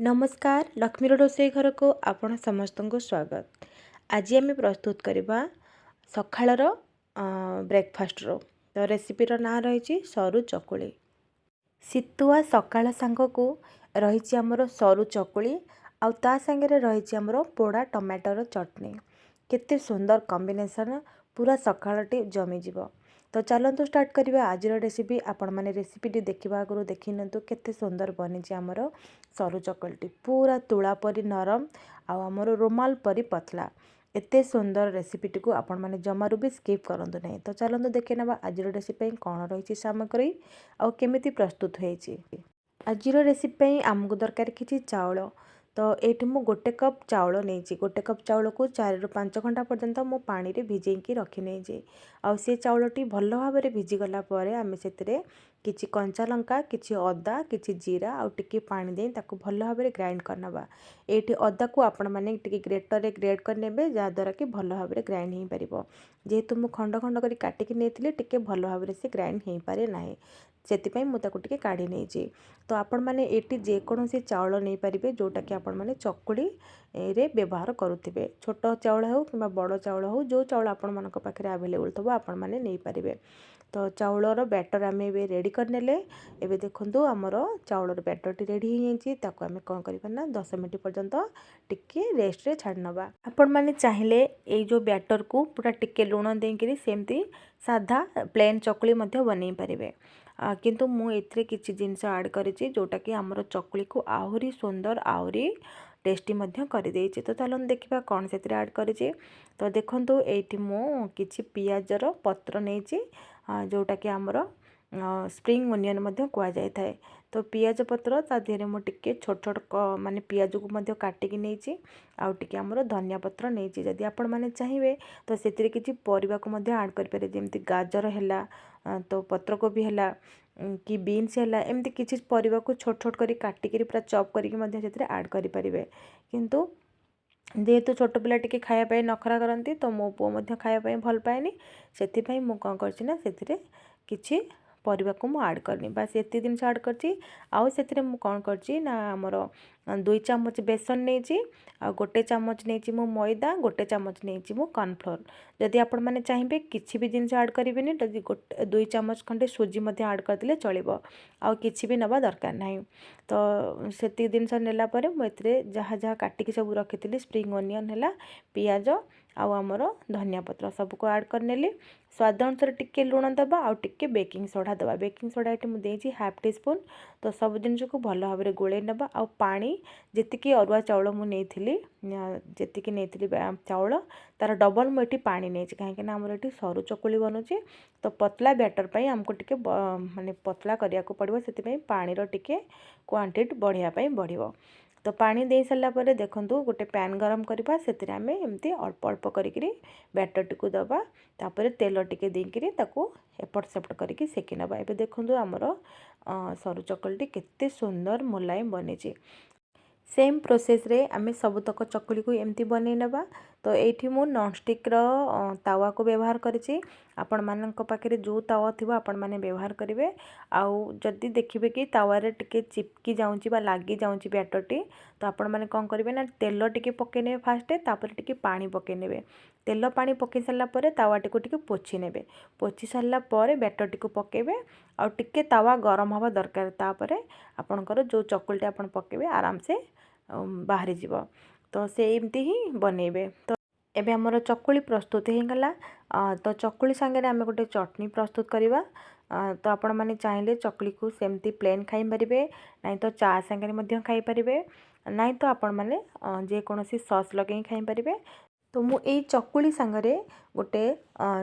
नमस्कार लक्ष्मीर रोसई घर को आपण समस्त को स्वागत। आज आम प्रस्तुत करवा सकाळर ब्रेकफास्ट रो तो रेसिपीर ना रही सरू चकुली। शीतुआ सकाळ सांग को रही आमर सरू चकुली आउ ता सांगे रही आमर पोड़ा टमाटर चटनी। केते सुंदर कॉम्बिनेशन पूरा सकाळटी जमीज। तो चलतु स्टार्ट करवा आज रेसिपी। आपण मैंने रेसिपीटी देखा आगु देखी निंतु केते सुंदर बनी आमर सरू चकलटी पूरा तुला परी नरम आमर रोमाल परी पतला। एते सुंदर रेसिपीटी को आपण मैंने जमारू भी स्किप करंतु नहीं। तो चलतु देखे ना आज रेसिपी कौन रही सामग्री आउ केमिति प्रस्तुत होइछि। आज रेसिपी आमको दरकार किछि चाउल। तो ये मु गोटे कप चाउल नहीं, गोटे कप चाउल को 4 ରୁ 5 घंटा पर्यंत मो पानी रे भिजेकी रखी नहीं। आउ से चाउलटी भल भाव में भिजिगला आम से किछि कंचा लंका, किछि अदा, किछि जीरा आउ टिके पानी दे ताकू भल भाव में ग्राइंड करनबा। एठी अदा को आपण माने टिके ग्रेटर रे ग्रेड कर नेबे जहाँद्वारा कि भल भाव में ग्राइंड हो पारिबो। जेहेतु मु खंड खंड करी काटिकी नेथिले टिके भल भाव में से ग्राइंड हो पारे नाही, सेतिपई मु ताकू टिके काढी नेछि। तो आपण माने एटी जे कोनोसी चाउल नहीं पारिबे जोटा कि आपण माने चकुली रे व्यवहार करुथिबे। छोट चाउल हो कि बड़ चाउल हो, जो चाउल आपण मानक पाखरे अवेलेबल थबो आपण माने नहीं पारिबे। तो चाउलर बैटर आम ए रेडी करनेले। एबे देखंतु आमर चाउलर बैटरटी रेडी हो जाइछि। ताको आम कौन करना 10 मिनट पर्यंत टिके रेस्ट रे छाड़ नबा। आपण माने चाहिले ए जो बैटर को पूरा टिके लूण देकरी सेमती साधा प्लेन चकुली मध्य बनै पारिबे। किंतु मु एथरे किछि जिंस ऐड करिछि जोटा कि आमर चकुली को आहुरी सुंदर आहुरी टेस्टी मध्य कर देछि। तो चलन देखिबा कौन से ऐड करिछि। तो देखंतु एठी मु किछि पियाजर पत्र नेछि जोटा कि आमर स्प्रिंग ओनियन मध्य कुआ जाय थाए। तो पियाज पत्र ता देहरे मु टिके छोट छोट माने पियाज को मध्य काटिकी नेछि आउ टिके आमर धनिया पत्र नेछि। जदि आपण माने चाहिबे तो सेतिरे किछि परिबा को मध्य ऐड करि पारे, जेमति गाजर हैला, तो पत्र कोबी हैला कि बीन्स हैला, एमति किछि परिबा को छोट छोट करी काटिकी पूरा चॉप करिकी मध्य सेतिरे ऐड करि परिबे। किंतु जेहेतु छोट पिला टिके खाया पाए नखरा करती तो मो पुओ मध्य खाया पाए भल पाएनी, सेतिपई मु कौन करछि ना सेतिरे किछि परिबा को मु ऐड करनी। बस एति दिन ऐड करछि। आउ सेतिरे मु कौन करछि ना हमर 2 चम्मच बेसन नेछि आ गोटे चम्मच नेछि मु मैदा, गोटे चम्मच नेछि मु कॉर्नफ्लोर। जदि आपण माने चाहिबे किछि भी जिंस ऐड करिबेनी, जदि 2 चम्मच खंडे सूजी मध्य ऐड करदिले चलिबो, आउ किछि भी नबा दरकार नाही। तो सेति जिंस नेला परे मु एतरे जहा जहा काटिकी सब रखिथिली स्प्रिंग ओनियन हैला, पियाज आउ आमर धनिया पत्र सब को ऐड करनेली। स्वाद अनुसार टिके लूण दबा आउ टिके बेकिंग सोडा दबा। बेकिंग सोडा ये मुझे हाफ टी स्पून। तो सब जिनस को भल भाव में गोले नबा आउ पानी जेतिकी अरुआ चाउल मु नेइथिली जेतिकी नेइथिली चाउल तार डबल मुझे पानी नहीं, कहीं आमर ये सरू चकुली बनूची। तो पतला बैटर पर आमको टिके माने पतला करिया को पड़िबो, सेति पानी रो टिके क्वांटिटी बढ़िया बढ़िबो। तो पानी दे सारा पर देखंतु गोटे पैन गरम करवा, से आम एमती अल्प अल्प करी बैटर टी दबा, तापर तेल टिके देकरी ताकू एपट सेपट करके सेकी नबा। एबे देखंतु आमर सरू चकलटी केते सुंदर मुलायम बनी। सेम प्रोसेस रे आमे सबतक चकुली को एमती बनै नबा। तो एठी मु नॉनस्टिक रो तावा को व्यवहार करिछि। आपण मानक पाखरे जो तावा थिबो आपण माने व्यवहार करिवे। आउ जदि देखिबे कि तावा रे टिके चिपकी जाउछि बा लागी जाउछि बैटरटी, तो आपण माने कोन करिवे ना तेल टिके पके नेबे फास्ट, तापर टिके पानी पके नेबे। तेल पानी पके सारा पर तावाटी को टिके पोछि नेबे। पोछि सारा पर बैटरटी को पकेबे आउ टिके तावा गरम हवा दरकार। तापर आपणकर जो चकुलटी आपण पकेबे आराम से बाहरी जीव। तो से एमती ही बनेबे। तो एबे हमर चकुली प्रस्तुत हो गला। तो चकुली संगे आम गोटे चटनी प्रस्तुत करवा। तो आपण माने चाहिए चकुली को सेमती प्लेन खाई पारिबे, नहीं तो चा संगे मध्य खाई पारिबे, नहीं तो आपण माने जे कोनोसी सॉस लगे खाई पारिबे। तो मु एई चकुली संगरे गोटे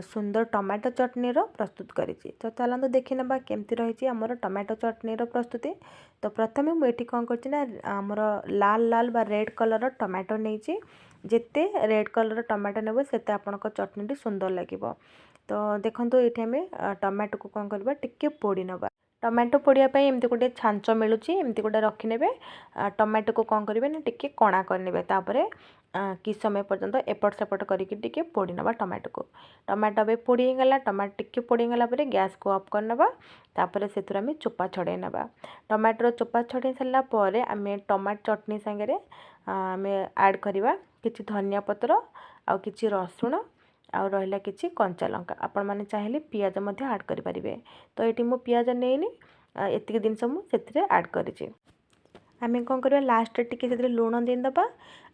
सुंदर टमाटो चटनी रो प्रस्तुत करिछि। तो चलंतु देखि नबा केमती रहिछि हमर टमाटो चटनी रो प्रस्तुति। तो प्रथमे मु एठी कोन करछि ना हमर लाल लाल बा रेड कलर टमाटो नेछि। जेते रेड कलर टमाटो नेबो सेते आपनक चटनी सुंदर लागिबो। तो देखंतु एठी हमें टमाटो को कोन करबा टिके पोड़ी नबा। टमाटो पोड़िया एमती गोटे छांच मिलूँ एमती गोटे रखिने टमाटो को कौन करेंगे ना टिके कणा करने कि समय पर्यंत एपट सेपट करके पोड़ी नवा टमाटो को टमाटो भी पोड़ीगला टमाटो टिके पोड़ीगला गैस को ऑफ करनवा तापर से आम चोपा छड़े नवा टमाटर चोपा छड़े सारापर आम टमाटो चटनी सांगे आम ऐड करवा कि धनिया पत्र आउ कि रसुण आउ रहा कि कंचा लंका आपण मैंने चाहिए पियाज ऐड करें तो ये मु पियाज नहीं एतिक जिनस मुझे ऐड करें आम कौन करवा लास्ट टिके से लुण देदबा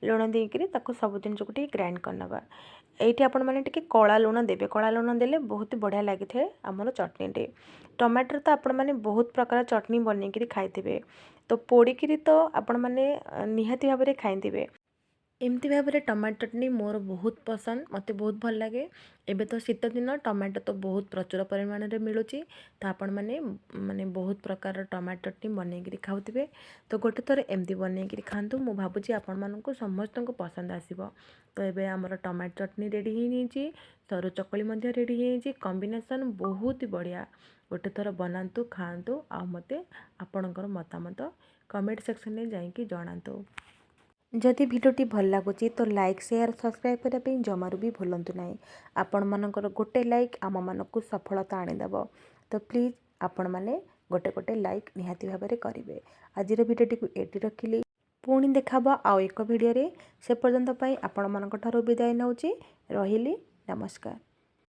लुण देकर सब जिन को ग्राइंड करनवा ये आपण मैंने कला लुण देवे कला लुण देले बहुत बढ़िया लगी थे आमर चटनी टमाटर तो आपण मैंने बहुत प्रकार चटनी बनईकि खाई तो पोड़िकी तो आपण मैंने निहाती भाव में खाई एमती भाव में टमाटो चटनी मोर बहुत पसंद मत बहुत भल लगे एबे तो शीत दिन टमाटो तो बहुत प्रचुर परिमाण में मिलूँ तो आपण मैंने माने बहुत प्रकार टमाटो चटनी बनईकि खाऊे तो गोटे थर एमती बनईकि खातु मु भावुँ आपण मानक समस्त को पसंद आसो तो ये आमर टमाटो चटनी रेडी हो सरू चकली रेडी हो कॉम्बिनेशन बहुत बढ़िया गोटे थर बनातु खातु आ मते आपणकर मतामत कमेंट सेक्शन में जाइए जनातु जदि भिडियोटी भल लगुच तो लाइक शेयर सब्सक्राइब करने जमारू भी भूलु ना आपण मानकर गोटे लाइक आम मानक सफलता आनीदेव तो प्लीज़ आपण मैंने गोटे गोटे लाइक निहाती भाव में करेंगे आज भिडियोटी को एटी रखिली पुणी देखा आउ एक भिडियो से पर्यंत आपण मान विदाय नौची रही नमस्कार।